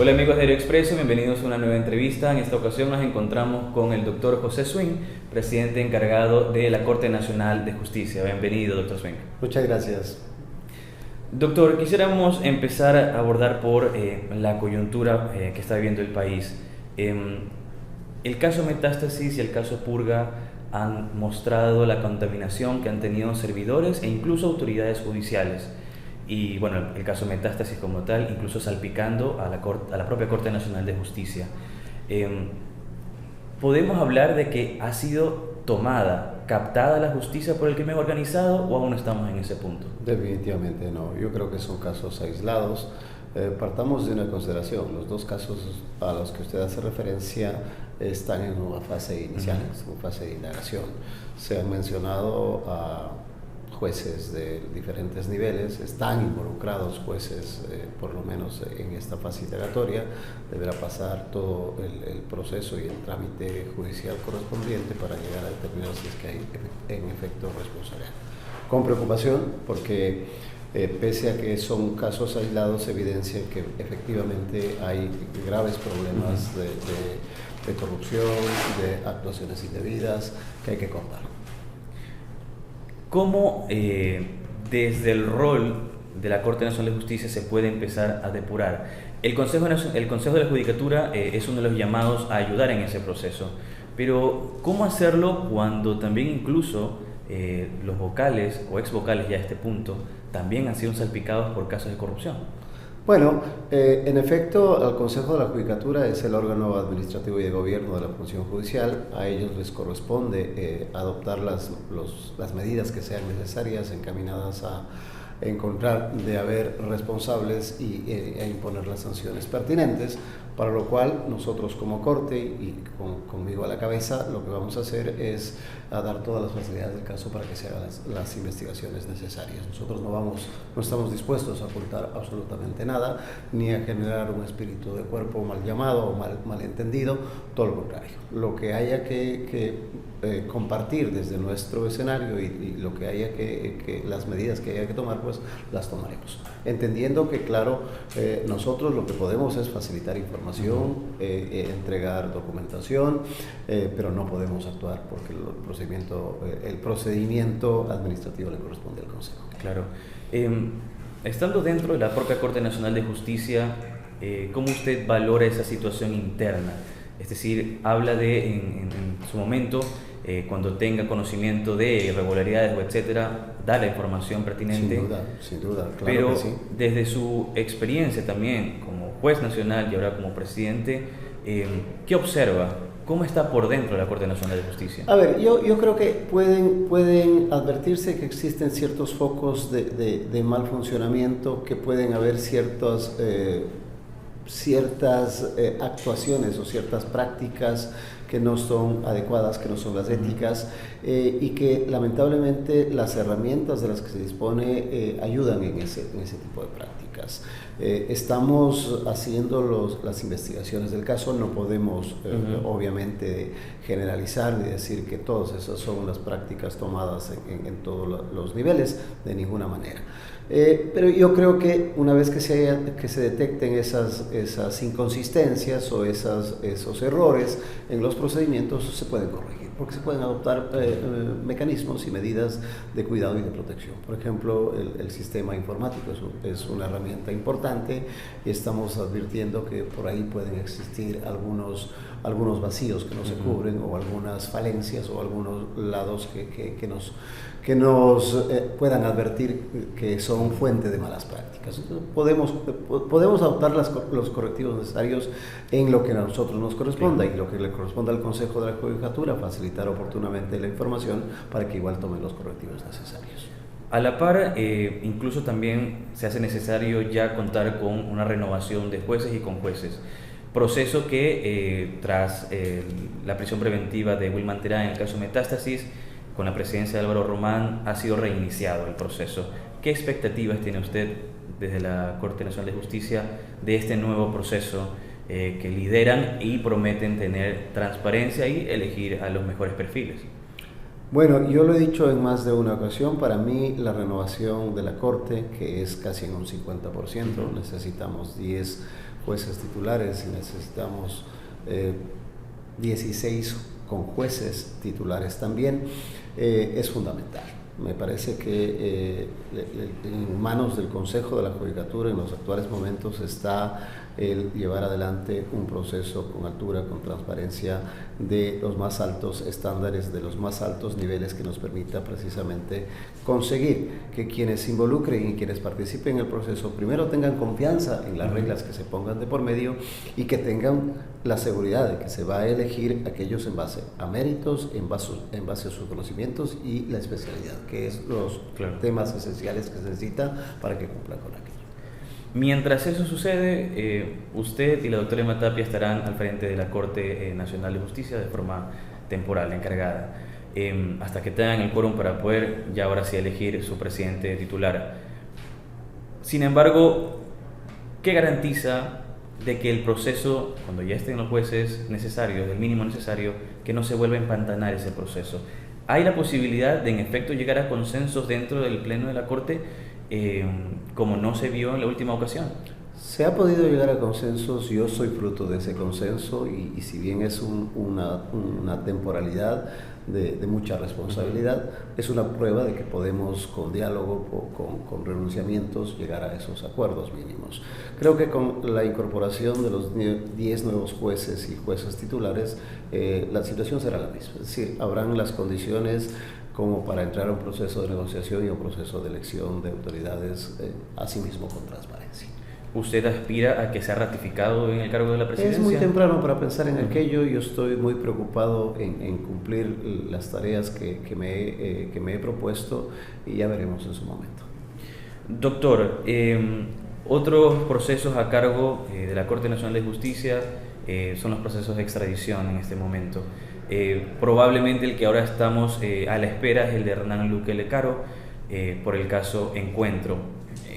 Hola amigos de Diario Expreso, bienvenidos a una nueva entrevista. En esta ocasión nos encontramos con el doctor José Swing, presidente encargado de la Corte Nacional de Justicia. Bienvenido, doctor Swing. Muchas gracias. Doctor, quisiéramos empezar a abordar por la coyuntura que está viviendo el país. El caso Metástasis y el caso Purga han mostrado la contaminación que han tenido servidores e incluso autoridades judiciales. Y bueno, el caso Metástasis como tal, incluso salpicando a la propia Corte Nacional de Justicia. ¿Podemos hablar de que ha sido captada la justicia por el crimen organizado o aún no estamos en ese punto? Definitivamente no. Yo creo que son casos aislados. Partamos de una consideración. Los dos casos a los que usted hace referencia están en una fase inicial, en una fase de indagación. Se han mencionado a jueces de diferentes niveles, están involucrados jueces, por lo menos en esta fase indagatoria. Deberá pasar todo el proceso y el trámite judicial correspondiente para llegar a determinar si es que hay en efecto responsabilidad. Con preocupación, porque pese a que son casos aislados, evidencian que efectivamente hay graves problemas de corrupción, de actuaciones indebidas que hay que cortar. ¿Cómo desde el rol de la Corte Nacional de Justicia se puede empezar a depurar? El Consejo de la Judicatura es uno de los llamados a ayudar en ese proceso, pero ¿cómo hacerlo cuando también incluso los vocales o ex vocales ya a este punto también han sido salpicados por casos de corrupción? Bueno, en efecto, el Consejo de la Judicatura es el órgano administrativo y de gobierno de la función judicial. A ellos les corresponde adoptar las medidas que sean necesarias encaminadas a encontrar de haber responsables e imponer las sanciones pertinentes, para lo cual nosotros como Corte y conmigo a la cabeza lo que vamos a hacer es a dar todas las facilidades del caso para que se hagan las investigaciones necesarias. Nosotros no estamos dispuestos a ocultar absolutamente nada, ni a generar un espíritu de cuerpo mal llamado o mal entendido, todo lo contrario. Lo que haya que compartir desde nuestro escenario y lo que haya las medidas que haya que tomar, pues las tomaremos. Entendiendo que, claro, nosotros lo que podemos es facilitar información, entregar documentación, pero no podemos actuar porque el procedimiento administrativo le corresponde al Consejo. Claro. Estando dentro de la propia Corte Nacional de Justicia, ¿cómo usted valora esa situación interna? Es decir, habla de, en su momento, cuando tenga conocimiento de irregularidades o etcétera, da la información pertinente. Sin duda, claro. Pero que sí. Desde su experiencia también como juez nacional y ahora como presidente, ¿qué observa? ¿Cómo está por dentro de la Corte Nacional de Justicia? A ver, yo creo que pueden advertirse que existen ciertos focos de mal funcionamiento, que pueden haber ciertas actuaciones o ciertas prácticas que no son adecuadas, que no son las éticas, y que lamentablemente las herramientas de las que se dispone ayudan en ese tipo de prácticas. Estamos haciendo las investigaciones del caso, no podemos obviamente generalizar ni decir que todas esas son las prácticas tomadas en todos los niveles, de ninguna manera. Pero yo creo que una vez que se detecten esas inconsistencias o esos errores en los procedimientos, se pueden corregir, porque se pueden adoptar mecanismos y medidas de cuidado y de protección. Por ejemplo, el sistema informático es una herramienta importante y estamos advirtiendo que por ahí pueden existir algunos vacíos que no se cubren, o algunas falencias o algunos lados que nos puedan advertir que son fuente de malas prácticas. Entonces, podemos adoptar los correctivos necesarios en lo que a nosotros nos corresponda, y lo que le corresponda al Consejo de la Judicatura, facilitar oportunamente la información para que igual tomen los correctivos necesarios. A la par, incluso también se hace necesario ya contar con una renovación de jueces y con jueces. Proceso que tras la prisión preventiva de Wilman Terán en el caso Metástasis, con la presidencia de Álvaro Román, ha sido reiniciado el proceso. ¿Qué expectativas tiene usted desde la Corte Nacional de Justicia de este nuevo proceso que lideran y prometen tener transparencia y elegir a los mejores perfiles? Bueno, yo lo he dicho en más de una ocasión, para mí la renovación de la Corte, que es casi en un 50%, necesitamos 10 jueces titulares y necesitamos 16 con jueces titulares también, es fundamental. Me parece que en manos del Consejo de la Judicatura en los actuales momentos está el llevar adelante un proceso con altura, con transparencia, de los más altos estándares, de los más altos niveles, que nos permita precisamente conseguir que quienes se involucren y quienes participen en el proceso primero tengan confianza en las reglas que se pongan de por medio y que tengan la seguridad de que se va a elegir aquellos en base a méritos, en base a sus conocimientos y la especialidad, que es los temas esenciales que se necesita para que cumplan con aquello. Mientras eso sucede, usted y la doctora Emma Tapia estarán al frente de la Corte Nacional de Justicia de forma temporal, encargada, hasta que tengan el quórum para poder ya ahora sí elegir su presidente titular. Sin embargo, ¿qué garantiza de que el proceso, cuando ya estén los jueces necesarios, del mínimo necesario, que no se vuelva a empantanar ese proceso? ¿Hay la posibilidad de en efecto llegar a consensos dentro del Pleno de la Corte, como no se vio en la última ocasión? Se ha podido llegar a consensos, yo soy fruto de ese consenso y si bien es una temporalidad de mucha responsabilidad, es una prueba de que podemos con diálogo, con renunciamientos, llegar a esos acuerdos mínimos. Creo que con la incorporación de los 10 nuevos jueces y jueces titulares, la situación será la misma, es decir, habrán las condiciones como para entrar a un proceso de negociación y un proceso de elección de autoridades, asimismo con transparencia. ¿Usted aspira a que sea ratificado en el cargo de la presidencia? Es muy temprano para pensar en aquello. Yo estoy muy preocupado en cumplir las tareas que me he propuesto y ya veremos en su momento. Doctor, otros procesos a cargo de la Corte Nacional de Justicia son los procesos de extradición en este momento. Probablemente el que ahora estamos a la espera es el de Hernán Luque Lecaro por el caso Encuentro.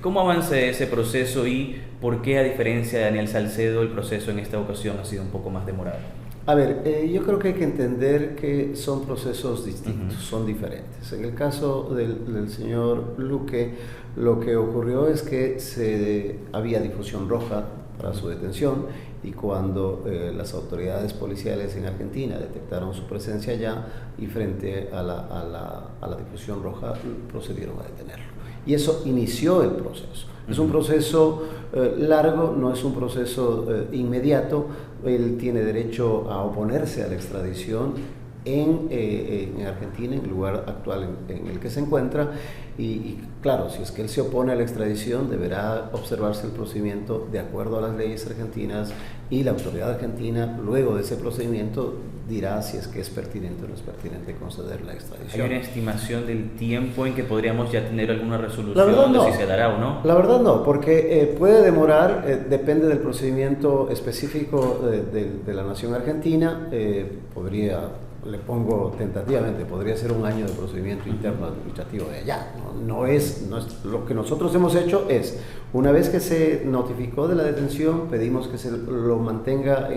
¿Cómo avanza ese proceso y por qué, a diferencia de Daniel Salcedo, el proceso en esta ocasión ha sido un poco más demorado? A ver, yo creo que hay que entender que son procesos distintos, son diferentes. En el caso del señor Luque, lo que ocurrió es que había difusión roja para su detención y cuando las autoridades policiales en Argentina detectaron su presencia allá y frente a la difusión roja procedieron a detenerlo. Y eso inició el proceso. Es un proceso largo, no es un proceso inmediato. Él tiene derecho a oponerse a la extradición en Argentina, en el lugar actual en el que se encuentra. Y claro, si es que él se opone a la extradición, deberá observarse el procedimiento de acuerdo a las leyes argentinas y la autoridad argentina, luego de ese procedimiento, dirá si es que es pertinente o no es pertinente conceder la extradición. ¿Hay una estimación del tiempo en que podríamos ya tener alguna resolución de si se dará o no? La verdad no, porque puede demorar, depende del procedimiento específico de la nación argentina, le pongo tentativamente, podría ser un año de procedimiento interno administrativo de allá. No es lo que nosotros hemos hecho es, una vez que se notificó de la detención, pedimos que se lo mantenga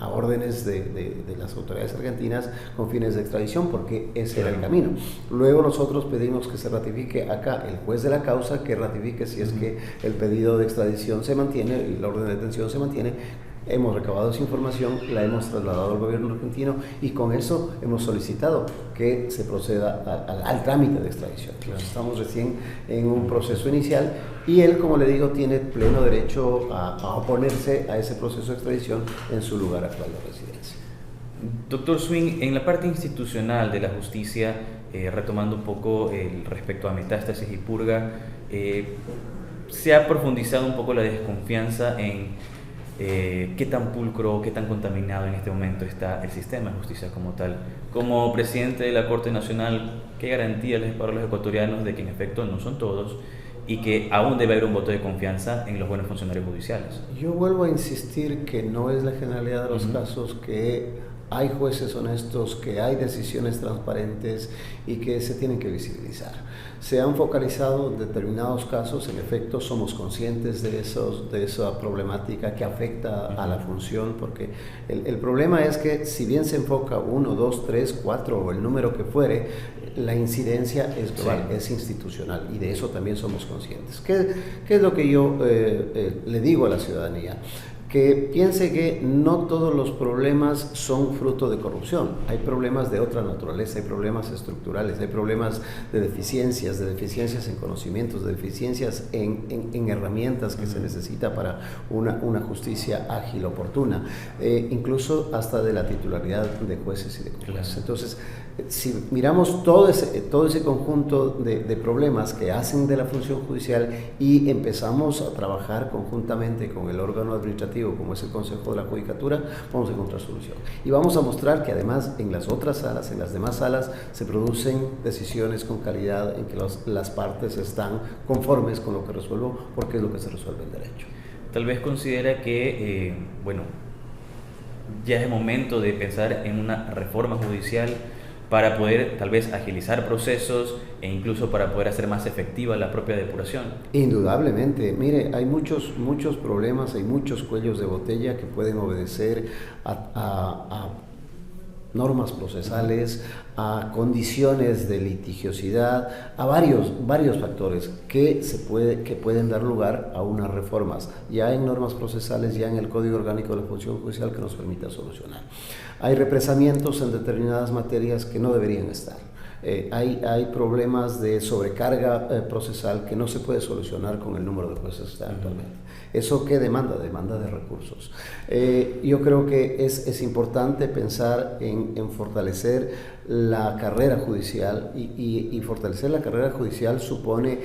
a órdenes de las autoridades argentinas con fines de extradición, porque ese era el camino. Luego nosotros pedimos que se ratifique acá el juez de la causa, que ratifique si es que el pedido de extradición se mantiene y la orden de detención se mantiene. Hemos recabado esa información, la hemos trasladado al gobierno argentino y con eso hemos solicitado que se proceda al trámite de extradición. Entonces, estamos recién en un proceso inicial y él, como le digo, tiene pleno derecho a oponerse a ese proceso de extradición en su lugar actual de residencia. Doctor Swing, en la parte institucional de la justicia, retomando un poco respecto a metástasis y purga, se ha profundizado un poco la desconfianza en qué tan pulcro, qué tan contaminado en este momento está el sistema de justicia como tal. Como presidente de la Corte Nacional, ¿qué garantía les para los ecuatorianos de que en efecto no son todos y que aún debe haber un voto de confianza en los buenos funcionarios judiciales? Yo vuelvo a insistir que no es la generalidad de los casos que hay jueces honestos, que hay decisiones transparentes y que se tienen que visibilizar. Se han focalizado determinados casos, en efecto somos conscientes de esa problemática que afecta a la función, porque el problema es que si bien se enfoca 1, 2, 3, 4 o el número que fuere, la incidencia es global, sí, es institucional, y de eso también somos conscientes. ¿Qué es lo que yo le digo a la ciudadanía? Que piense que no todos los problemas son fruto de corrupción. Hay problemas de otra naturaleza, hay problemas estructurales, hay problemas de deficiencias en conocimientos, de deficiencias en herramientas que se necesita para una justicia ágil, oportuna, incluso hasta de la titularidad de jueces y de jueces. Entonces, si miramos todo ese conjunto de problemas que hacen de la función judicial y empezamos a trabajar conjuntamente con el órgano administrativo, como es el Consejo de la Judicatura, vamos a encontrar solución. Y vamos a mostrar que además en las otras salas, en las demás salas, se producen decisiones con calidad en que las partes están conformes con lo que resuelvo, porque es lo que se resuelve en derecho. Tal vez considera que, ya es el momento de pensar en una reforma judicial para poder tal vez agilizar procesos e incluso para poder hacer más efectiva la propia depuración. Indudablemente, mire, hay muchos problemas, hay muchos cuellos de botella que pueden obedecer a normas procesales, a condiciones de litigiosidad, a varios factores que pueden dar lugar a unas reformas, ya en normas procesales, ya en el Código Orgánico de la Función Judicial, que nos permita solucionar. Hay represamientos en determinadas materias que no deberían estar. Hay problemas de sobrecarga procesal que no se puede solucionar con el número de jueces que está actualmente. ¿Eso qué demanda? Demanda de recursos. Yo creo que es importante pensar en fortalecer la carrera judicial y fortalecer la carrera judicial supone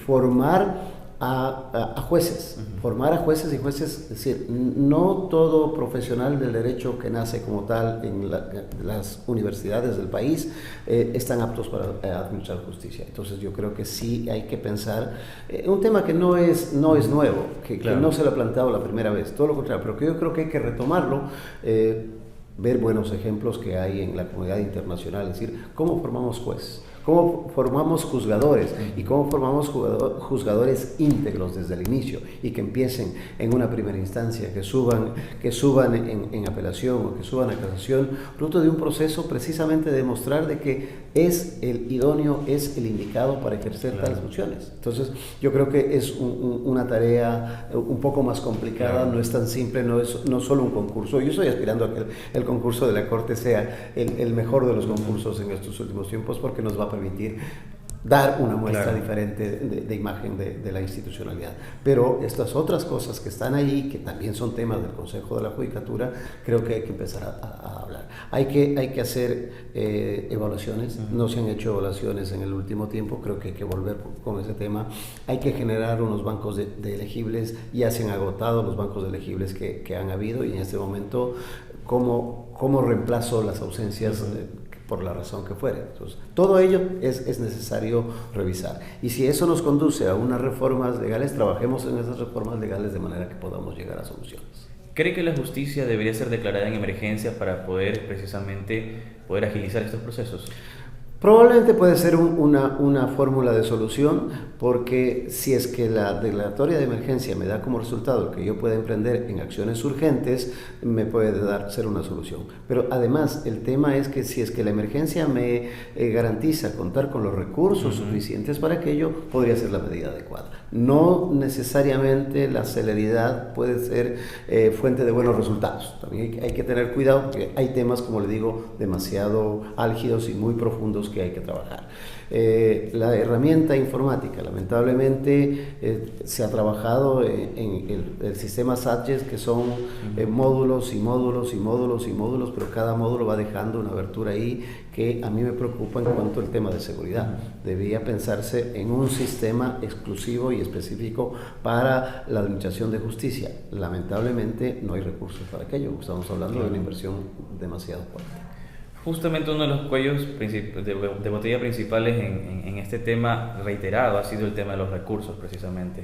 formar a jueces, formar a jueces y jueces, es decir, no todo profesional del derecho que nace como tal en las universidades del país están aptos para administrar justicia. Entonces yo creo que sí hay que pensar un tema que no es nuevo, que no se lo ha planteado la primera vez, todo lo contrario, pero que yo creo que hay que retomarlo, ver buenos ejemplos que hay en la comunidad internacional, es decir, cómo formamos jueces, cómo formamos juzgadores y cómo formamos juzgadores íntegros desde el inicio y que empiecen en una primera instancia, que suban en apelación o que suban a casación, fruto de un proceso precisamente de demostrar de que es el idóneo, es el indicado para ejercer tales funciones. Entonces yo creo que es una tarea un poco más complicada, no es tan simple, no solo un concurso. Yo estoy aspirando a que el concurso de la Corte sea el mejor de los concursos en estos últimos tiempos, porque nos va a permitir dar una muestra diferente de imagen de la institucionalidad. Pero estas otras cosas que están ahí, que también son temas del Consejo de la Judicatura, creo que hay que empezar a hablar. Hay que hacer evaluaciones, no se han hecho evaluaciones en el último tiempo, creo que hay que volver con ese tema. Hay que generar unos bancos de elegibles, ya se han agotado los bancos de elegibles que han habido, y en este momento, ¿cómo reemplazo las ausencias por la razón que fuere? Entonces, todo ello es necesario revisar. Y si eso nos conduce a unas reformas legales, trabajemos en esas reformas legales de manera que podamos llegar a soluciones. ¿Cree que la justicia debería ser declarada en emergencia para poder precisamente agilizar estos procesos? Probablemente puede ser una fórmula de solución, porque si es que la declaratoria de emergencia me da como resultado que yo pueda emprender en acciones urgentes, me puede ser una solución. Pero además el tema es que si es que la emergencia me garantiza contar con los recursos suficientes para aquello, podría ser la medida adecuada. No necesariamente la celeridad puede ser fuente de buenos resultados. También hay que tener cuidado, porque hay temas, como le digo, demasiado álgidos y muy profundos que hay que trabajar. La herramienta informática, lamentablemente, se ha trabajado en el sistema SATGES, que son módulos y módulos y módulos y módulos, pero cada módulo va dejando una abertura ahí que a mí me preocupa en cuanto al tema de seguridad. Debía pensarse en un sistema exclusivo y específico para la administración de justicia. Lamentablemente no hay recursos para aquello, estamos hablando de una inversión demasiado fuerte. Justamente uno de los cuellos de botella principales en este tema reiterado ha sido el tema de los recursos, precisamente.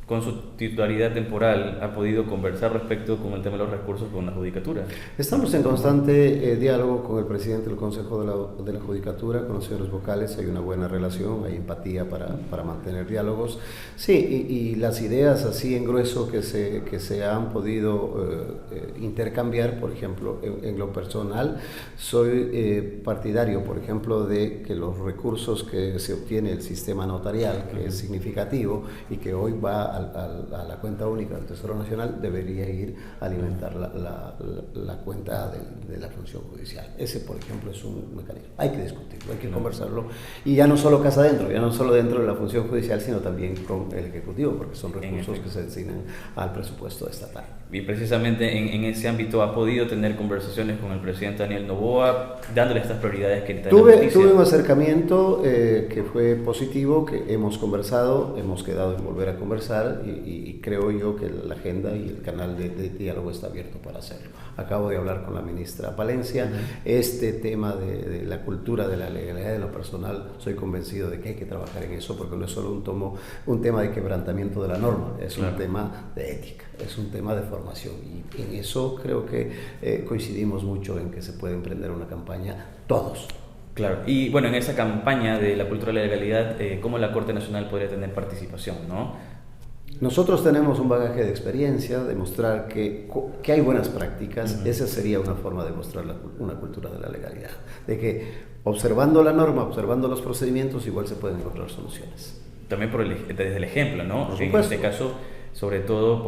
con su titularidad temporal, ha podido conversar respecto con el tema de los recursos con la Judicatura? Estamos en constante diálogo con el presidente del Consejo de la Judicatura, con los señores vocales, hay una buena relación, hay empatía para mantener diálogos. Sí, y las ideas así en grueso que se han podido intercambiar, por ejemplo, en lo personal, soy partidario, por ejemplo, de que los recursos que se obtiene el sistema notarial, que es significativo y que hoy va a la cuenta única del Tesoro Nacional, debería ir a alimentar la cuenta de la función judicial. Ese, por ejemplo, es un mecanismo. Hay que discutirlo, hay que conversarlo, y ya no solo casa adentro, ya no solo dentro de la función judicial, sino también con el Ejecutivo, porque son recursos que se destinan al presupuesto estatal. Y precisamente en ese ámbito ha podido tener conversaciones con el presidente Daniel Noboa, dándole estas prioridades que tuve un acercamiento que fue positivo, que hemos conversado, hemos quedado en volver a conversar, y creo yo que la agenda y el canal de diálogo está abierto para hacerlo. Acabo de hablar con la ministra Palencia. Este tema de la cultura de la legalidad de lo personal, soy convencido de que hay que trabajar en eso, porque no es solo un tema de quebrantamiento de la norma, es un tema de ética, es un tema de formación, y en eso creo que coincidimos mucho en que se puede emprender una campaña todos. Claro, y bueno, en esa campaña de la cultura de la legalidad, ¿cómo la Corte Nacional podría tener participación, no? Nosotros tenemos un bagaje de experiencia, demostrar que hay buenas prácticas. Esa sería una forma de mostrar una cultura de la legalidad, de que observando la norma, observando los procedimientos, igual se pueden encontrar soluciones. También desde el ejemplo, ¿no? Por en supuesto. este caso, sobre todo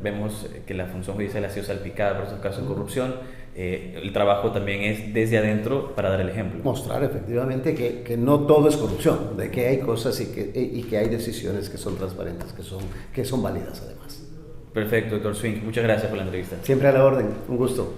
vemos que la función judicial ha sido salpicada por esos casos de corrupción. El trabajo también es desde adentro para dar el ejemplo. Mostrar efectivamente que no todo es corrupción, de que hay cosas y que hay decisiones que son transparentes, que son válidas además. Perfecto, doctor Swing. Muchas gracias por la entrevista. Siempre a la orden. Un gusto.